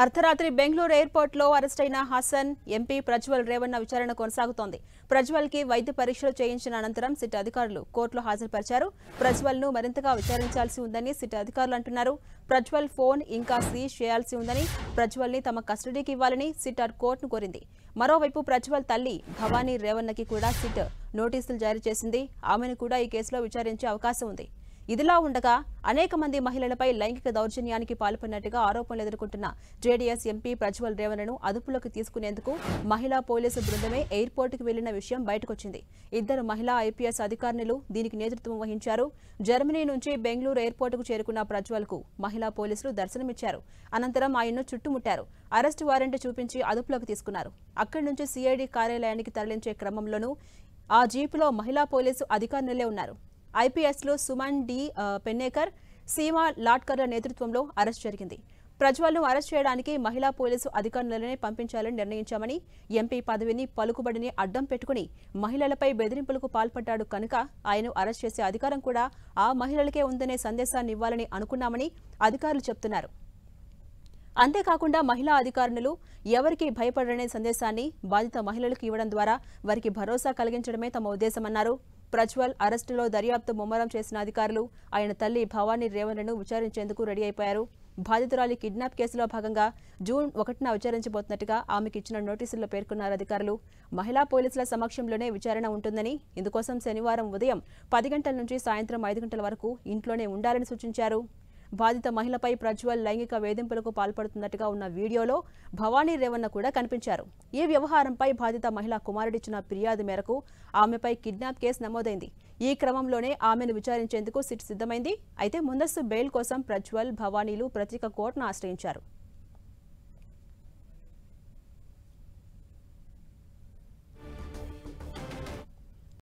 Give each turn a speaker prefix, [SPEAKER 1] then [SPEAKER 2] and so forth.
[SPEAKER 1] అర్ధరాత్రి బెంగళూరు ఎయిర్పోర్ట్లో అరెస్టైన హసన్ ఎంపీ ప్రజ్వల్ రేవణ్ణ విచారణ కొనసాగుతోంది. ప్రజ్వల్ కి వైద్య పరీక్షలు చేయించిన అనంతరం సిట్ అధికారులు కోర్టులో హాజరుపరిచారు. ప్రజ్వల్ ను మరింతగా విచారించాల్సి ఉందని సిట్ అధికారులు అంటున్నారు. ప్రజ్వల్ ఫోన్ ఇంకా సీజ్ చేయాల్సి ఉందని, ప్రజ్వల్ ని తమ కస్టడీకి ఇవ్వాలని సిట్ కోర్టును కోరింది. మరోవైపు ప్రజ్వల్ తల్లి భవానీ రేవణ్ణకి కూడా సిట్ నోటీసులు జారీ చేసింది. ఆమెను కూడా ఈ కేసులో విచారించే అవకాశం ఉంది. ఇదిలా ఉండగా అనేక మంది మహిళలపై లైంగిక దౌర్జన్యానికి పాల్పడినట్టుగా ఆరోపణలు ఎదుర్కొంటున్న జేడీఎస్ ఎంపీ ప్రజ్వల్ రేవణ్ణను అదుపులోకి తీసుకునేందుకు మహిళా పోలీసు బృందమే ఎయిర్పోర్టుకు వెళ్లిన విషయం బయటకొచ్చింది. ఇద్దరు మహిళా ఐపీఎస్ అధికారిణులు దీనికి నేతృత్వం వహించారు. జర్మనీ నుంచి బెంగళూరు ఎయిర్పోర్టుకు చేరుకున్న ప్రజ్వల్ కు మహిళా పోలీసులు దర్శనమిచ్చారు. అనంతరం ఆయన్ను చుట్టుముట్టారు. అరెస్టు వారెంట్ చూపించి అదుపులోకి తీసుకున్నారు. అక్కడి నుంచి సిఐడి కార్యాలయానికి తరలించే క్రమంలోనూ ఆ జీపులో మహిళా పోలీసు అధికారిణులే ఉన్నారు. ఐపీఎస్లు సుమన్ డి పెన్నేకర్, సీమా లాట్కర్ల నేతృత్వంలో అరెస్ట్ జరిగింది. ప్రజ్వల్ను అరెస్ట్ చేయడానికి మహిళా పోలీసు అధికారులనే పంపించాలని నిర్ణయించామని, ఎంపీ పదవిని పలుకుబడిని అడ్డం పెట్టుకుని మహిళలపై బెదిరింపులకు పాల్పడ్డాడు కనుక ఆయన్ను అరెస్ట్ చేసే అధికారం కూడా ఆ మహిళలకే ఉందనే సందేశాన్ని ఇవ్వాలని అనుకున్నామని అధికారులు చెబుతున్నారు. అంతేకాకుండా మహిళా అధికారులు ఎవరికి భయపడరనే సందేశాన్ని బాధిత మహిళలకు ఇవ్వడం ద్వారా వారికి భరోసా కలిగించడమే తమ ఉద్దేశమన్నారు. ప్రజ్వల్ అరెస్టులో దర్యాప్తు ముమ్మరం చేసిన అధికారులు ఆయన తల్లి భవానీ రేవణ్ణను విచారించేందుకు రెడీ అయిపోయారు. బాధితురాలి కిడ్నాప్ కేసులో భాగంగా జూన్ 1న విచారించబోతున్నట్టుగా ఆమెకు ఇచ్చిన నోటీసుల్లో పేర్కొన్నారు అధికారులు. మహిళా పోలీసుల సమక్షంలోనే విచారణ ఉంటుందని, ఇందుకోసం శనివారం ఉదయం 10 గంటల నుంచి సాయంత్రం 5 గంటల వరకు ఇంట్లోనే ఉండాలని సూచించారు. బాధిత మహిళపై ప్రజ్వల్ లైంగిక వేధింపులకు పాల్పడుతున్నట్టుగా ఉన్న వీడియోలో భవానీ రేవణ్ణ కూడా కనిపించారు. ఈ వ్యవహారంపై బాధిత మహిళా కుమారుడిచ్చిన ఫిర్యాదు మేరకు ఆమెపై కిడ్నాప్ కేసు నమోదైంది. ఈ క్రమంలోనే ఆమెను విచారించేందుకు సిట్ సిద్ధమైంది. అయితే ముందస్తు బెయిల్ కోసం ప్రజ్వల్, భవానీలు ప్రత్యేక కోర్టును ఆశ్రయించారు.